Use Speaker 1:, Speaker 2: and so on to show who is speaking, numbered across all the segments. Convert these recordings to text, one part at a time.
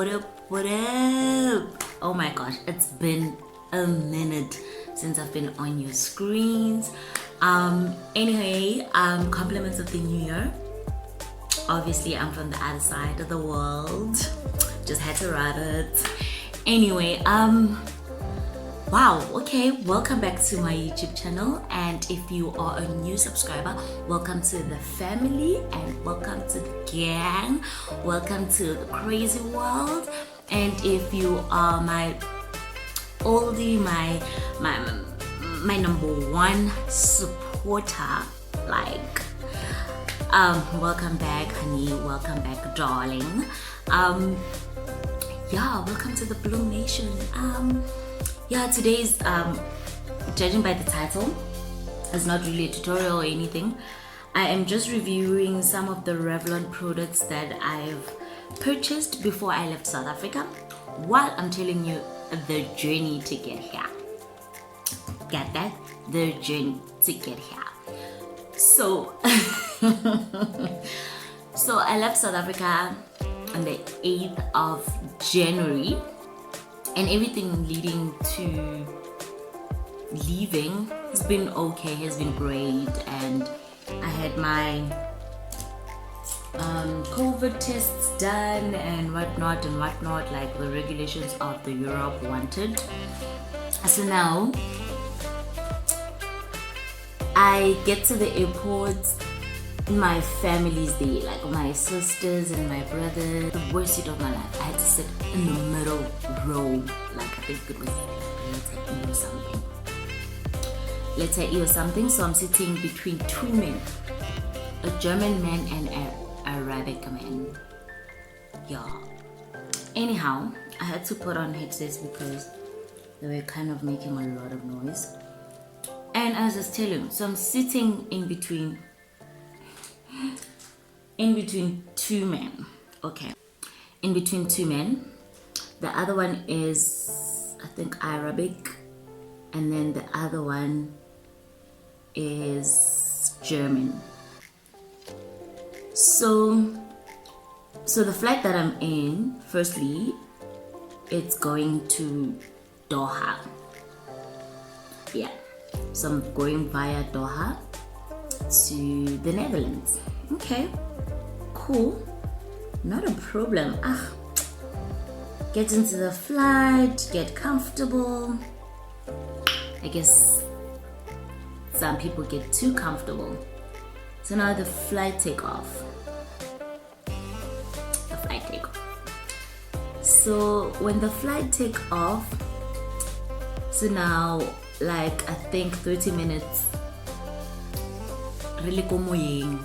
Speaker 1: What up, what up? Oh my gosh, it's been a minute since I've been on your screens. Anyway, compliments of the new year. Obviously, I'm from the other side of the world. Just had to write it. Anyway, wow, okay, welcome back to my YouTube channel, and if you are a new subscriber, welcome to the family and welcome to the gang, welcome to the crazy world. And if you are my oldie, my number one supporter, like welcome back, honey, welcome back, darling. Yeah, welcome to the Bloom Nation. Yeah, today's judging by the title, is not really a tutorial or anything. I am just reviewing some of the Revlon products that I've purchased before I left South Africa, while I'm telling you the journey to get here. Get that? The journey to get here. So so I left South Africa on the 8th of January, and everything leading to leaving has been okay, has been great. And I had my COVID tests done and whatnot, like the regulations of the Europe wanted. So now I get to the airport, my family's there, like my sisters and my brother. The worst seat of my life. I had to sit in the middle row, like I think it was letter E or something. So I'm sitting between two men, a German man and an Arabic man. Yeah. Anyhow, I had to put on headsets because they were kind of making a lot of noise. And I was just telling you, so I'm sitting in between two men. Okay, in between two men. The other one is, I think, Arabic, and then the other one is German. So the flight that I'm in, firstly, it's going to Doha. Yeah, so I'm going via Doha to the Netherlands. Okay, cool, not a problem. Get into the flight, get comfortable. I guess some people get too comfortable. So now the flight takeoff. So when the flight take off, so now, like, I think 30 minutes really komoying.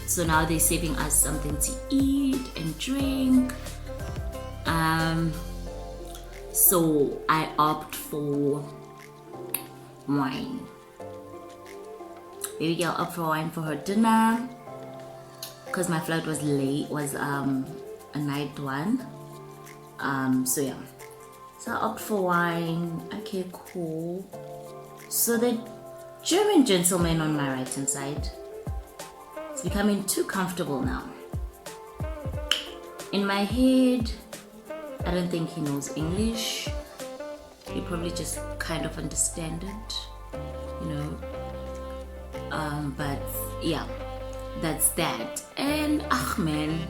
Speaker 1: So now they're saving us something to eat and drink. So I opt for wine. Baby girl opt for wine for her dinner because my flight was late, was a night one. So yeah, so I opt for wine. Okay, cool. So the German gentleman on my right hand side is becoming too comfortable now. In my head, I don't think he knows English. He probably just kind of understand it, you know. But yeah, that's that. And man,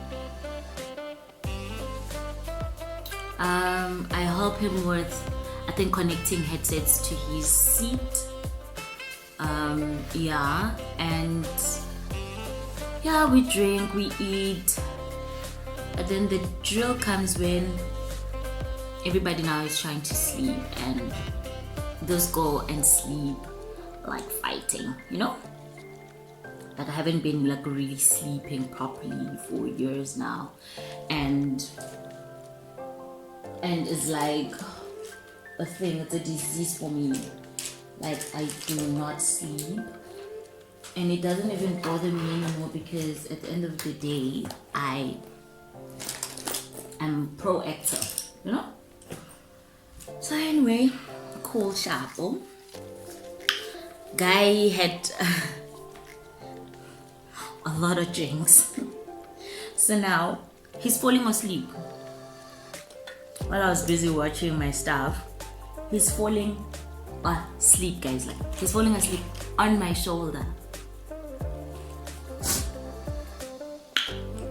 Speaker 1: I help him with, I think, connecting headsets to his seat. Yeah, and yeah, we drink, we eat, and then the drill comes when everybody now is trying to sleep, and those go and sleep like fighting, you know. Like, I haven't been like really sleeping properly for years now, and it's like a thing, it's a disease for me. Like, I do not sleep, and it doesn't even bother me anymore because at the end of the day, I am proactive, you know. So anyway, cool, sharpo. Guy had a lot of drinks. So now he's falling asleep. While I was busy watching my stuff, he's falling asleep, guys. Like, he's falling asleep on my shoulder.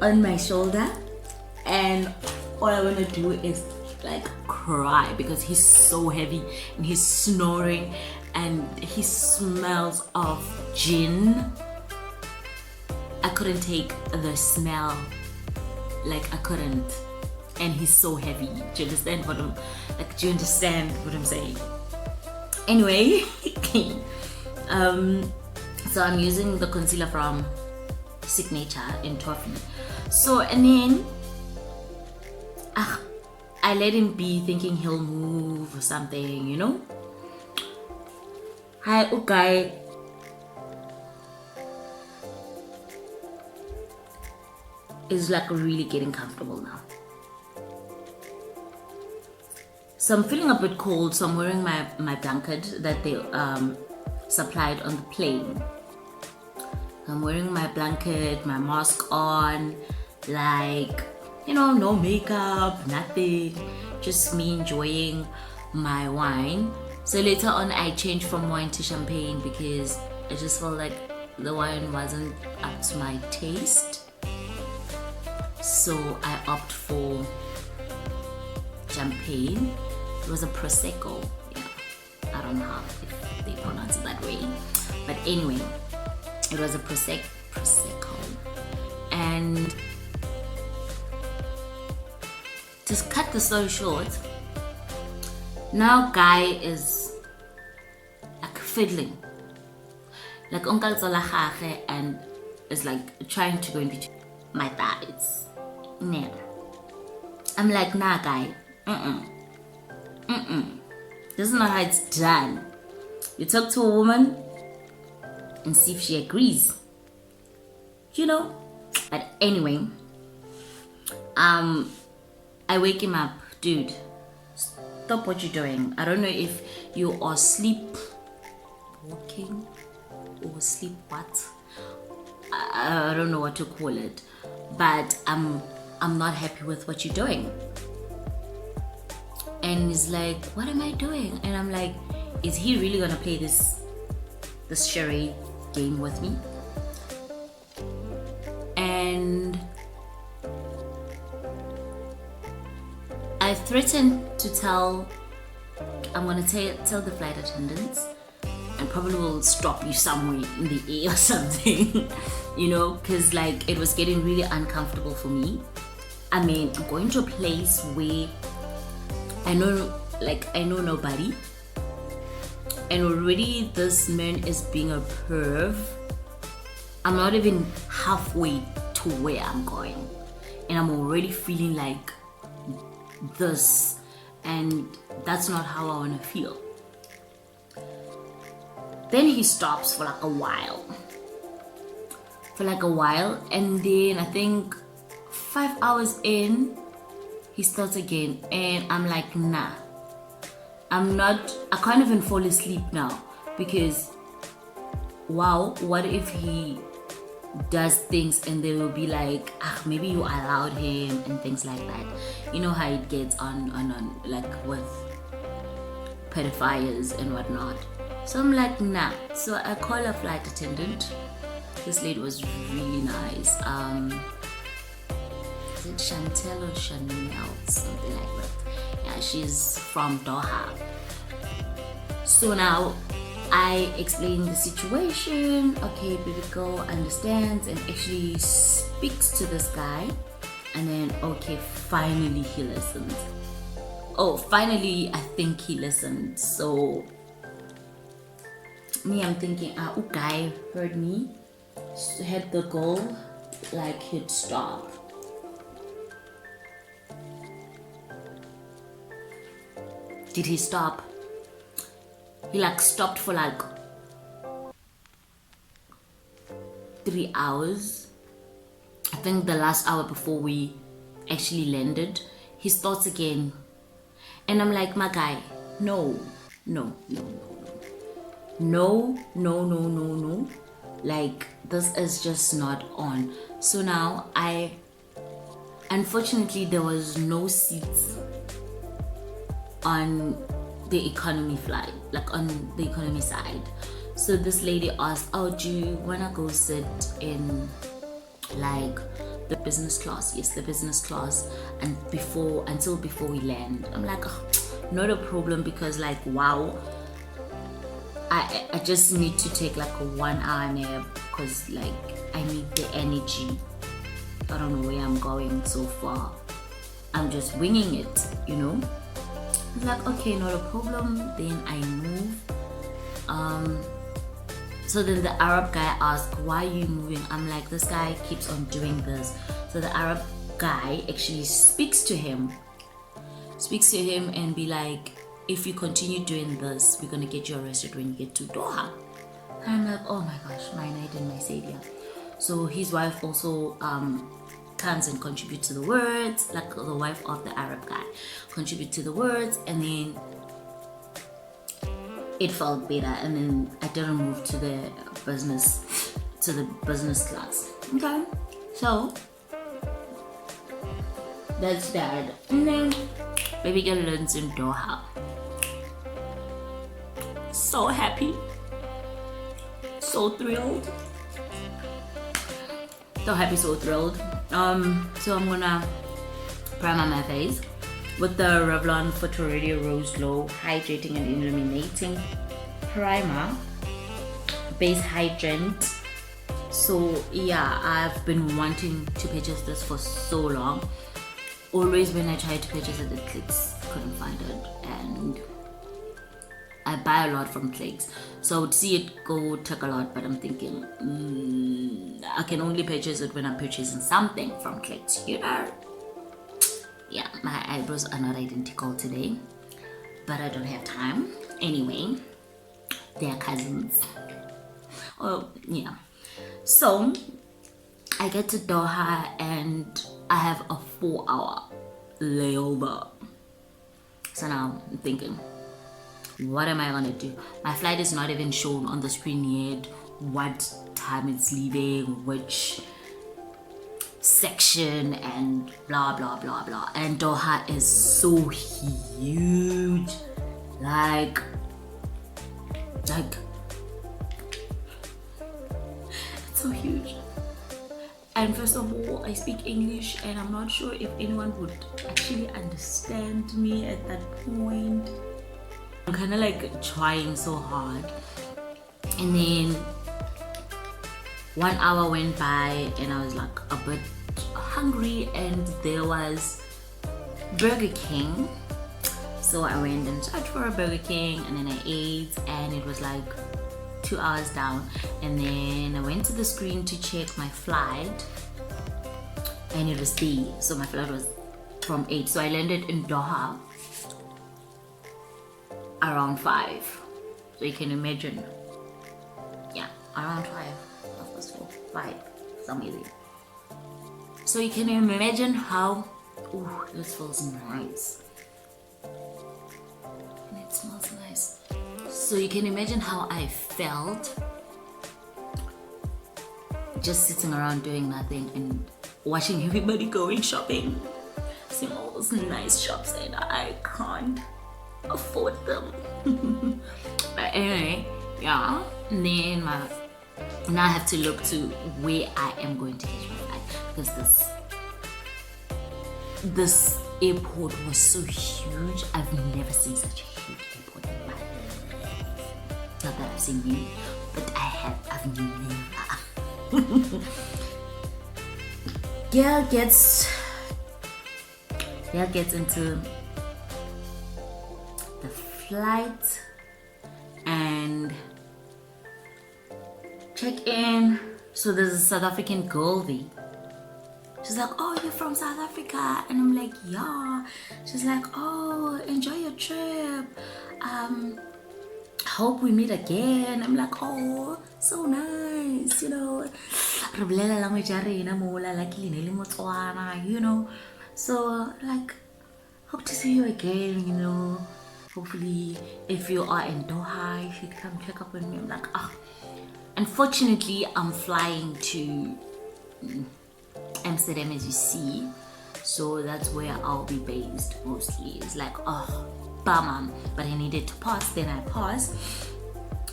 Speaker 1: On my shoulder. And all I want to do is like cry because he's so heavy and he's snoring and he smells of gin. I couldn't take the smell. Like, I couldn't. And he's so heavy. Do you understand what I'm saying? Anyway, so I'm using the concealer from Signature in Toffee. So, and then I let him be, thinking he'll move or something, you know. Hi, okay. Is like really getting comfortable now. So I'm feeling a bit cold, so I'm wearing my blanket that they supplied on the plane. I'm wearing my blanket, my mask on, like, you know, no makeup, nothing, just me enjoying my wine. So later on I changed from wine to champagne because I just felt like the wine wasn't up to my taste. So I opted for champagne. It was a Prosecco. Yeah, I don't know how if they pronounce it that way. But anyway, it was a Prosecco. And to cut the story short, now guy is like fiddling. Like Uncle Zolachage and is like trying to go in between my thighs. Yeah. I'm like, nah guy. This is not how it's done. You talk to a woman and see if she agrees. You know? But anyway, I wake him up. Dude, stop what you're doing. I don't know if you are sleepwalking or sleep what? I don't know what to call it. But I'm not happy with what you're doing. And he's like, what am I doing? And I'm like, is he really gonna play this charade game with me? And I threatened to I'm gonna tell the flight attendants and probably will stop you somewhere in the air or something, you know, because like it was getting really uncomfortable for me. I mean, I'm going to a place where I know nobody, and already this man is being a perv. I'm not even halfway to where I'm going, and I'm already feeling like this, and that's not how I want to feel. Then he stops for like a while, and then I think 5 hours in, he starts again, and I'm like, nah, I can't even fall asleep now, because wow, what if he does things and they will be like, maybe you allowed him and things like that. You know how it gets on like with pedophiles and whatnot. So I'm like, nah. So I call a flight attendant. This lady was really nice. Is it Chantel or Chanel? Something like that. Yeah, she's from Doha. So now I explain the situation. Okay, baby girl understands and actually speaks to this guy. And then, okay, finally he listens. Oh, finally I think he listened. So me, I'm thinking, guy heard me, had the goal, like he'd stop. Did he stop? He like stopped for like 3 hours. I think the last hour before we actually landed, he starts again. And I'm like, my guy, no. Like, this is just not on. So now I Unfortunately, there was no seats on the economy flight, like on the economy side. So this lady asked, oh, do you wanna go sit in like the business class? Yes, the business class, and until before we land. I'm like, oh, not a problem, because like, wow, I just need to take like a 1 hour nap, because like I need the energy. I don't know where I'm going so far. I'm just winging it, you know. It's like, okay, not a problem. Then I move. So then the Arab guy asked, why are you moving? I'm like, this guy keeps on doing this. So the Arab guy actually speaks to him and be like, if you continue doing this, we're gonna get you arrested when you get to Doha. And I'm like, oh my gosh, my knight and my savior. So his wife also comes and contributes to the words, like the wife of the Arab guy contribute to the words, and then it felt better, and then I didn't move to the business class. Okay, so that's that. And then baby girl lands in Doha. So happy, so thrilled. So happy, so thrilled. So I'm gonna primer my face with the REVLON PHOTOREADY Rose Glow Hydrating and Illuminating Primer Base Hydrant. So yeah, I've been wanting to purchase this for so long. Always when I tried to purchase it, Clicks couldn't find it, and I buy a lot from Clicks, so I would see it go TakeAlot, but I'm thinking I can only purchase it when I'm purchasing something from Clicks, you know. Yeah, my eyebrows are not identical today, but I don't have time. Anyway, they are cousins. Oh yeah. So I get to Doha and I have a 4-hour layover. So now I'm thinking, what am I gonna do? My flight is not even shown on the screen yet, what time it's leaving, which section, and blah blah blah blah. And Doha is so huge, like it's so huge. And first of all, I speak English, and I'm not sure if anyone would actually understand me at that point. I'm kind of like trying so hard, and then 1 hour went by and I was like a bit hungry, and there was Burger King. So I went and searched for a Burger King, and then I ate, and it was like 2 hours down. And then I went to the screen to check my flight, and it was B. So my flight was from 8. So I landed in Doha around 5. So you can imagine, yeah, around 5. 5, somewhere there. So you can imagine how, ooh, this feels nice. And it smells nice. So you can imagine how I felt just sitting around doing nothing and watching everybody going shopping, seeing all those nice shops, and I can't afford them. But anyway, yeah, and then now I have to look to where I am going to catch my flight, because this airport was so huge. I've never seen such a huge airport in my life. Not that I've seen you, but I've never. Girl gets into the flight and check in. So there's a South African girl there. She's like, oh, you're from South Africa? And I'm like, yeah. She's like, oh, enjoy your trip. Hope we meet again. I'm like, oh, so nice, you know. You know. So like, hope to see you again, you know. Hopefully, if you are in Doha, you should come check up on me. I'm like, ah. Unfortunately, I'm flying to Amsterdam, as you see. so that's where I'll be based mostly. It's like, oh, bummer, but I needed to pass, then I passed.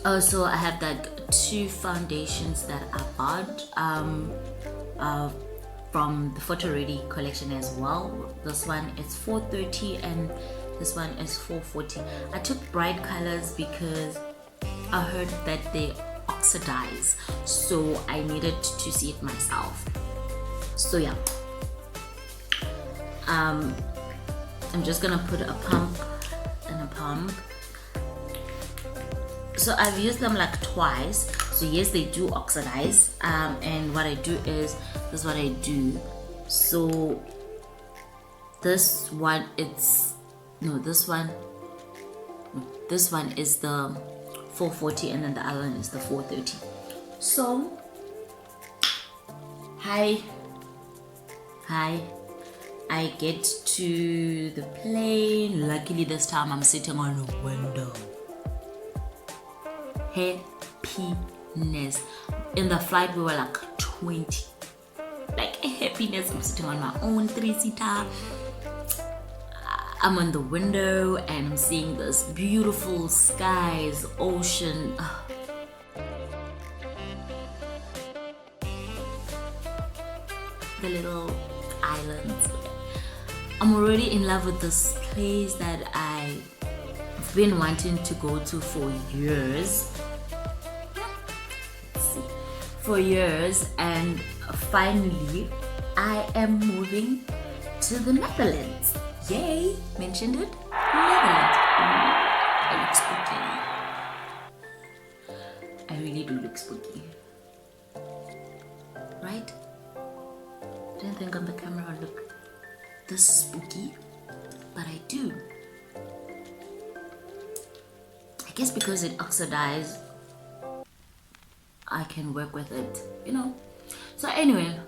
Speaker 1: Also, I have like 2 foundations that I bought from the PhotoReady collection as well. This one is 430 and this one is 440. I took bright colors because I heard that they oxidize, so I needed to see it myself. So yeah, I'm just gonna put a pump and a pump. So I've used them like twice. So yes, they do oxidize. And what I do is, this is what I do. So this one, this one is the 440 and then the other one is the 430. So hi, I get to the plane. Luckily this time I'm sitting on a window. Happiness. In the flight we were like 20. Like happiness. I'm sitting on my own 3-seater. I'm on the window and I'm seeing this beautiful skies, ocean. The little islands. I'm already in love with this place that I've been wanting to go to for years. And finally I am moving to the Netherlands. Yay! Mentioned it? Netherlands. I look spooky. I really do look spooky. Right? I didn't think on the camera I look this spooky, but I do. I guess because it oxidized, I can work with it, you know. So anyway,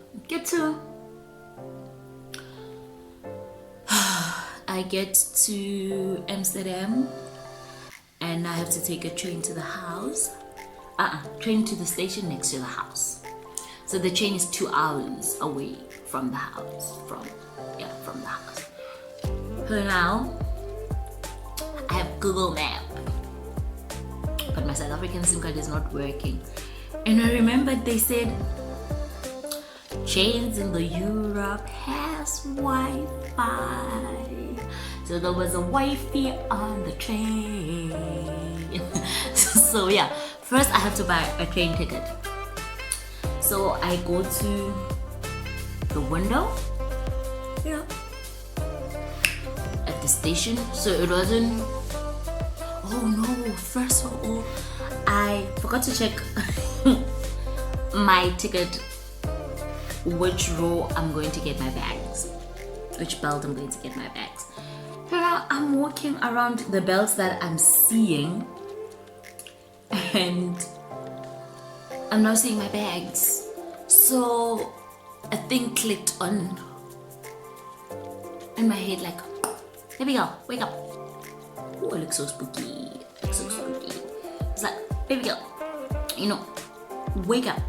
Speaker 1: I get to Amsterdam and I have to take a train to the house. Train to the station next to the house. So the train is 2 hours away from the house. From the house. So now I have Google Map, but my South African SIM card is not working. And I remembered they said trains in the Europe has Wi-Fi. So there was a Wi-Fi on the train. So yeah, first I have to buy a train ticket. So I go to the window, at the station. So it wasn't, oh no, first of all, I forgot to check my ticket, which row I'm going to get my bags, which belt I'm going to get my bags. Now I'm walking around the belts that I'm seeing and I'm not seeing my bags. So a thing clicked on in my head like, here we go, wake up. Oh, it looks so spooky. It's like, baby girl, wake up,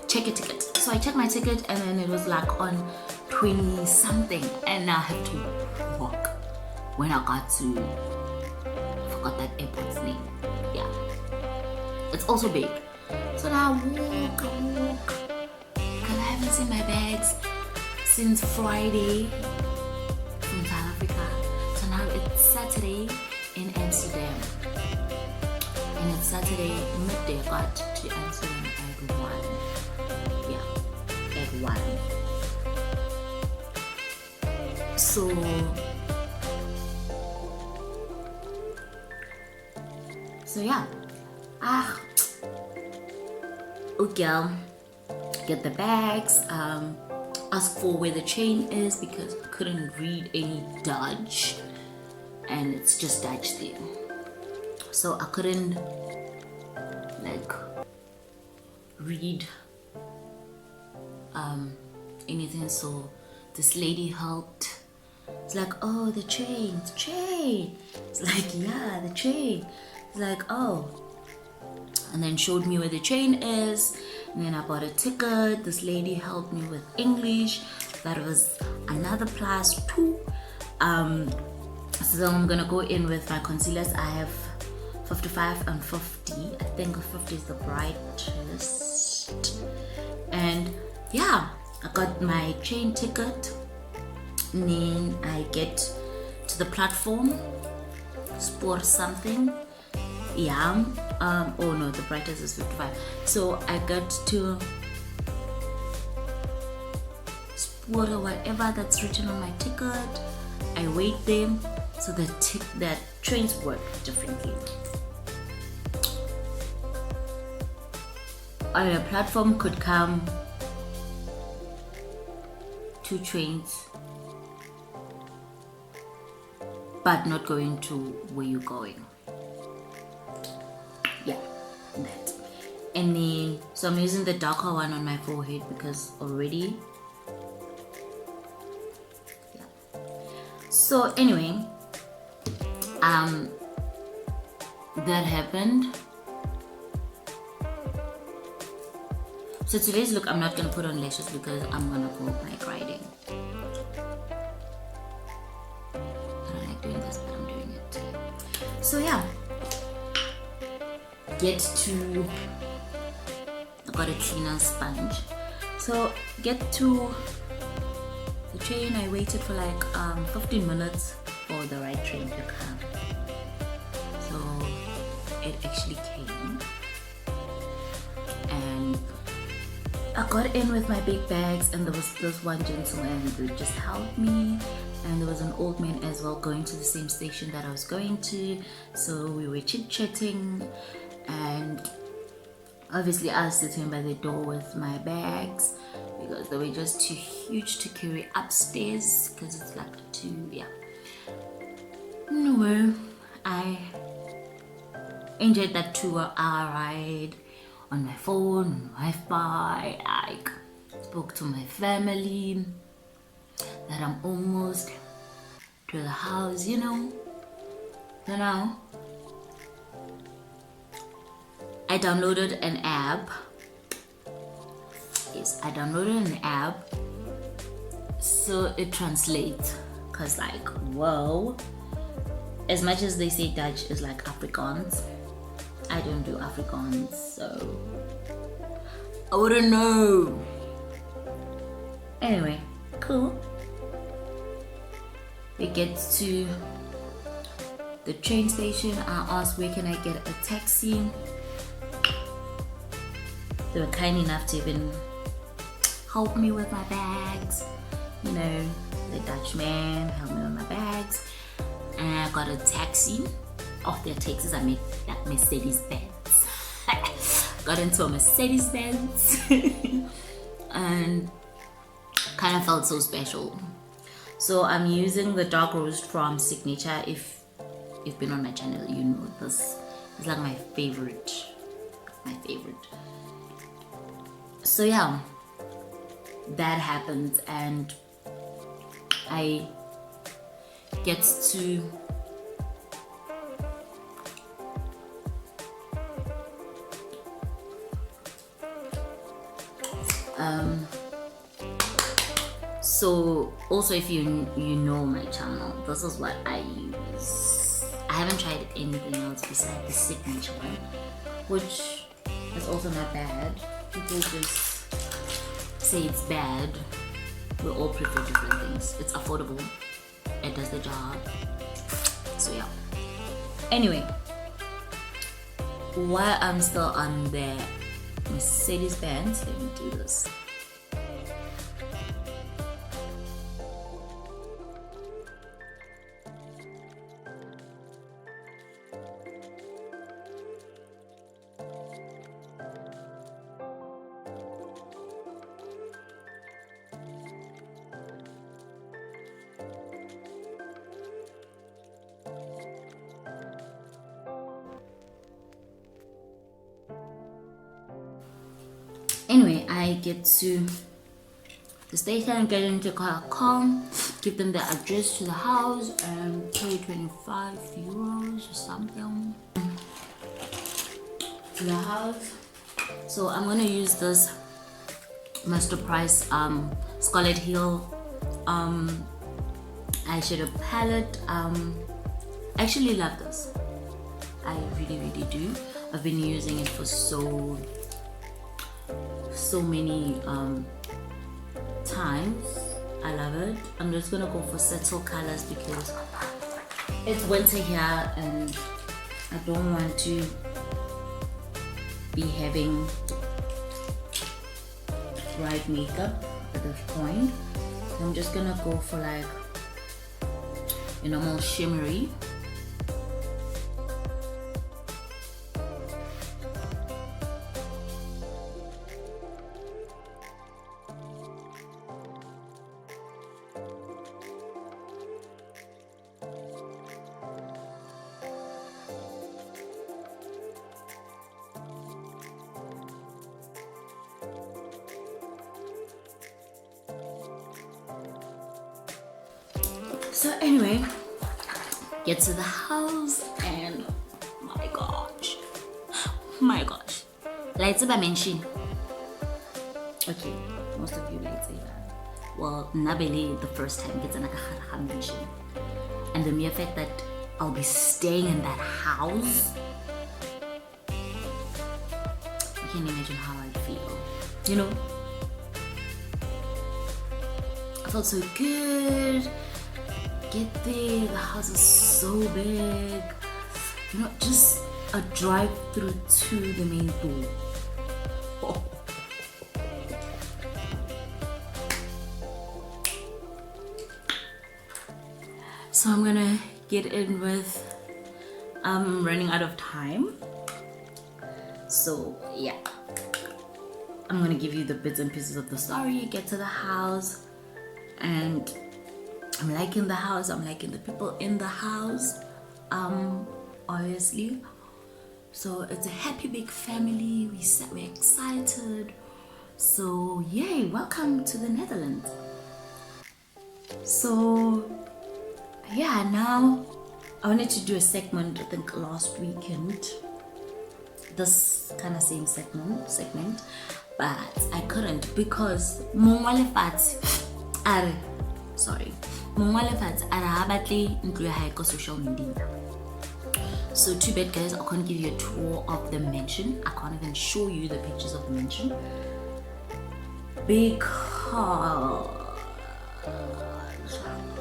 Speaker 1: check your ticket. So I checked my ticket and then it was like on 20 something and I had to walk. When I got to, I forgot that airport's name. Yeah, it's also big. So now I walk because I haven't seen my bags since Friday from South Africa. So now it's Saturday in Amsterdam. And it's Saturday midday. I got to Amsterdam at 1. Yeah, at 1. So yeah. Okay, get the bags, ask for where the train is because I couldn't read any Dutch and it's just Dutch there. So I couldn't read anything, so this lady helped. It's like, oh, the train. It's like, yeah, the train. It's like, oh. And then showed me where the train is. And then I bought a ticket. This lady helped me with English. That was another +2. So I'm gonna go in with my concealers. I have 55 and 50. I think 50 is the brightest. And yeah, I got my train ticket. And then I get to the platform. Sport something. Yeah. Oh no, the brightest is 55. So I got to sport or whatever that's written on my ticket. I wait there. So that trains work differently. On a platform could come 2 trains, but not going to where you're going. Yeah, that. And then, so I'm using the darker one on my forehead because already. Yeah. So anyway, that happened. So today's look, I'm not gonna put on lashes because I'm gonna go bike riding. I don't like doing this, but I'm doing it today. So yeah, I got a cleaner sponge. So get to the train. I waited for like 15 minutes for the right train to come. So it actually came. And I got in with my big bags, and there was this one gentleman who just helped me, and there was an old man as well going to the same station that I was going to. So we were chit-chatting, and obviously I was sitting by the door with my bags because they were just too huge to carry upstairs because it's like yeah. Anyway, I enjoyed that 2-hour ride on my phone, Wi-Fi. I spoke to my family that I'm almost to the house, you know. I downloaded an app. Yes, I downloaded an app so it translates, cause like, whoa, as much as they say Dutch is like Afrikaans, I don't do Afrikaans, so I wouldn't know. Anyway, cool. We get to the train station. I asked where can I get a taxi. They were kind enough to even help me with my bags. You know, the Dutch man helped me with my bags. And I got a taxi. Off their taxis, I made that Mercedes-Benz. Got into a Mercedes-Benz and kind of felt so special. So I'm using the dark roast from Signature. If you've been on my channel, you know this is like my favorite. So yeah, that happens, and I get to so also, if you know my channel, this is what I use. I haven't tried anything else besides the Signature one, which is also not bad. People just say it's bad. We all prefer different things. It's affordable. It does the job. So yeah. Anyway, while I'm still on the Mercedes-Benz, let me do this. Anyway, I get to the station, get into a car, give them the address to the house, and pay 25 euros or something to the house. So I'm gonna use this Master Price Scarlet Heel eyeshadow palette. I actually love this. I really do. I've been using it for so many times. I love it. I'm just gonna go for subtle colors because it's winter here and I don't want to be having bright makeup at this point. So I'm just gonna go for like a normal shimmery. So anyway, get to the house and my gosh, lightsaber mention. Okay, most of you lightsaber. Well, nabele the first time gets another mention, and the mere fact that I'll be staying in that house, you can't imagine how I feel. You know, I felt so good. Get there, the house is so big, you know, just a drive through to the main door. Oh. So I'm gonna get in with running out of time. So yeah, I'm gonna give you the bits and pieces of the story, get to the house, and I'm liking the house, I'm liking the people in the house, obviously. So it's a happy big family, we're excited. So yay, welcome to the Netherlands. So yeah, now I wanted to do a segment, I think last weekend, this kind of same segment, but I couldn't because social media. So too bad guys, I can't give you a tour of the mansion. I can't even show you the pictures of the mansion because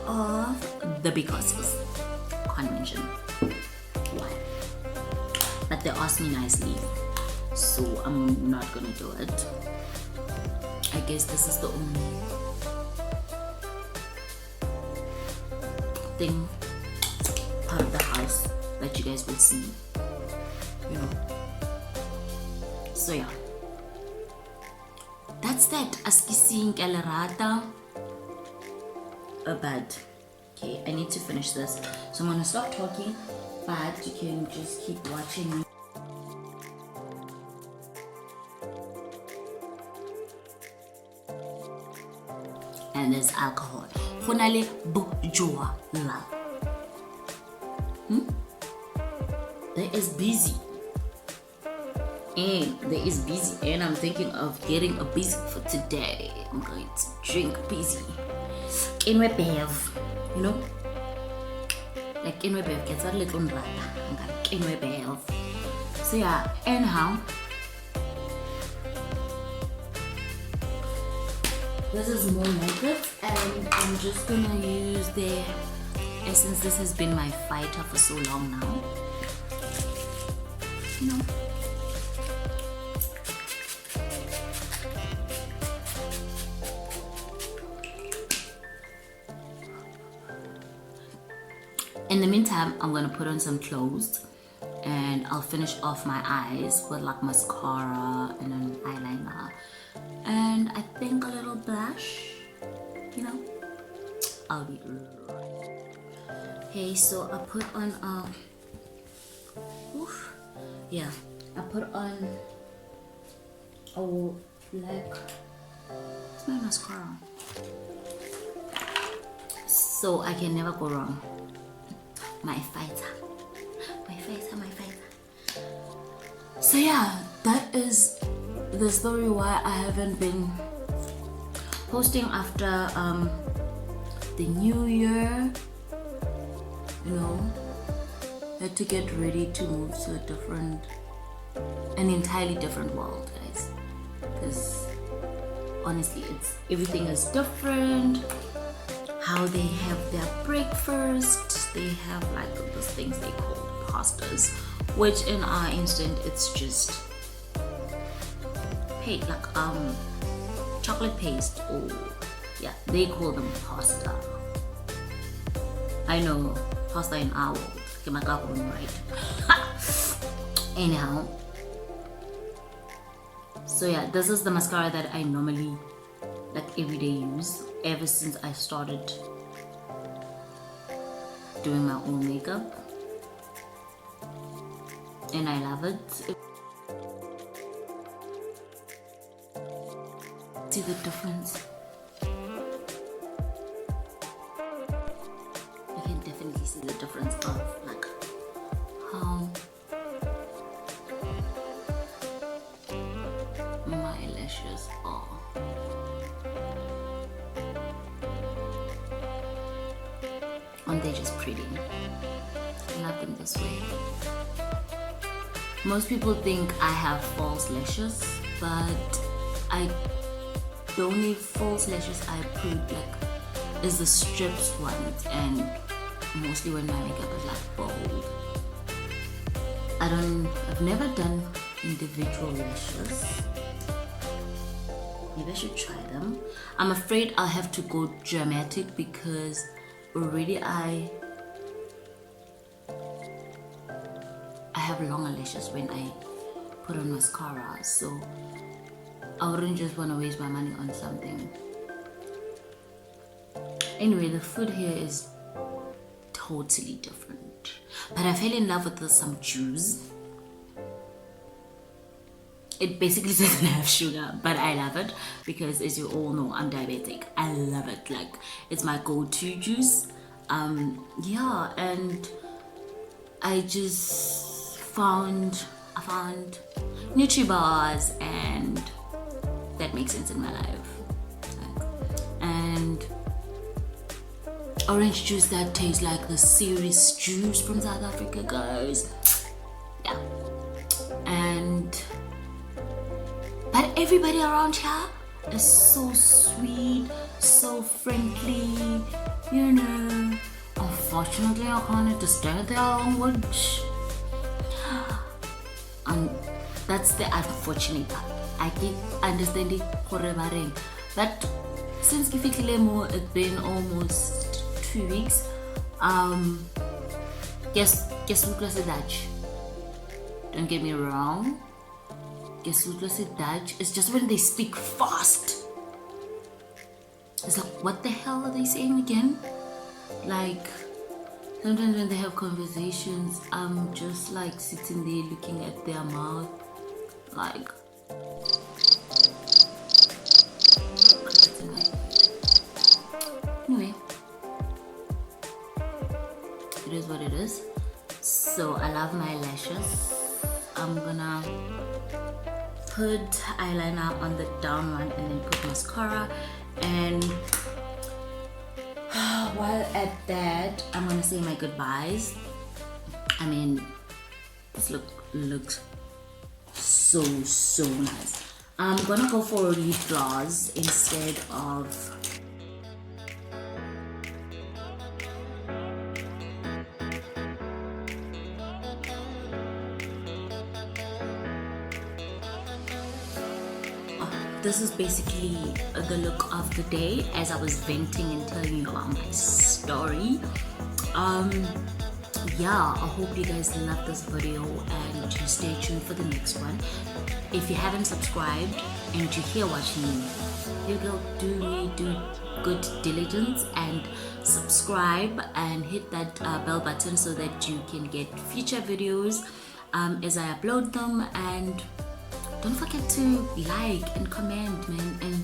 Speaker 1: of the big causes. Can't mention why, but they asked me nicely, so I'm not gonna do it. I guess this is the only thing, part of the house that you guys will see, you know. So yeah, that's that. Askising Elerata bad. Okay, I need to finish this, so I'm gonna stop talking, but you can just keep watching me. And there's alcohol. Honale bojoa la. There is busy. And there is busy. And I'm thinking of getting a busy for today. I'm going to drink busy. In my bev. You know? Like in my bev gets a little rata. I'm like in my bev. So yeah, anyhow. This is more makeup, and I'm just gonna use the essence. This has been my fighter for so long now. You know. In the meantime, I'm gonna put on some clothes and I'll finish off my eyes with like mascara and an eyeliner. And I think a little blush, you know, I'll be right. Okay, so I put on I put on a black, it's my mascara, so I can never go wrong. My fighter. So yeah, that is the story why I haven't been posting after the new year. You know, had to get ready to move to an entirely different world, guys. Because honestly, everything is different. How they have their breakfast, they have like those things they call pastas, which in our instant it's just chocolate paste, or yeah, they call them pasta. I know pasta in our world, right? Anyhow, so yeah, this is the mascara that I normally everyday use ever since I started doing my own makeup, and I love it. See the difference? You can definitely see the difference of how my lashes are. And they're just pretty. I love them this way. Most people think I have false lashes, but I don't need false lashes. I put is the strips ones, and mostly when my makeup is bold. I've never done individual lashes. Maybe I should try them. I'm afraid I'll have to go dramatic because already I have longer lashes when I put on mascara, so I wouldn't just want to waste my money on something. Anyway, the food here is totally different, but I fell in love with some juice. It basically doesn't have sugar, but I love it because, as you all know, I'm diabetic. I love it. It's my go-to juice. Yeah, and I just found Nutri-Bars, and that makes sense in my life. And orange juice that tastes like the serious juice from South Africa, guys. Yeah. But everybody around here is so sweet, so friendly, you know. Unfortunately, I can't understand their language. And that's the unfortunate part. I keep understanding Korean, but since it's been almost 2 weeks. Guess what is Dutch? Don't get me wrong. Guess what is Dutch? It's just when they speak fast. It's what the hell are they saying again? Sometimes when they have conversations, I'm just sitting there looking at their mouth, Anyway, it is what it is. So I love my lashes. I'm gonna put eyeliner on the down one and then put mascara, and while at that, I'm gonna say my goodbyes. I mean, this looks so nice. I'm gonna go for lip gloss instead of this is basically the look of the day as I was venting and telling you about my story. Yeah, I hope you guys love this video and to stay tuned for the next one. If you haven't subscribed and you're here watching me, you go do good diligence and subscribe and hit that bell button so that you can get future videos as I upload them. And don't forget to like and comment, man, and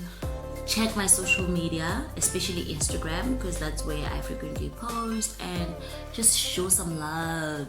Speaker 1: check my social media, especially Instagram, because that's where I frequently post, and just show some love.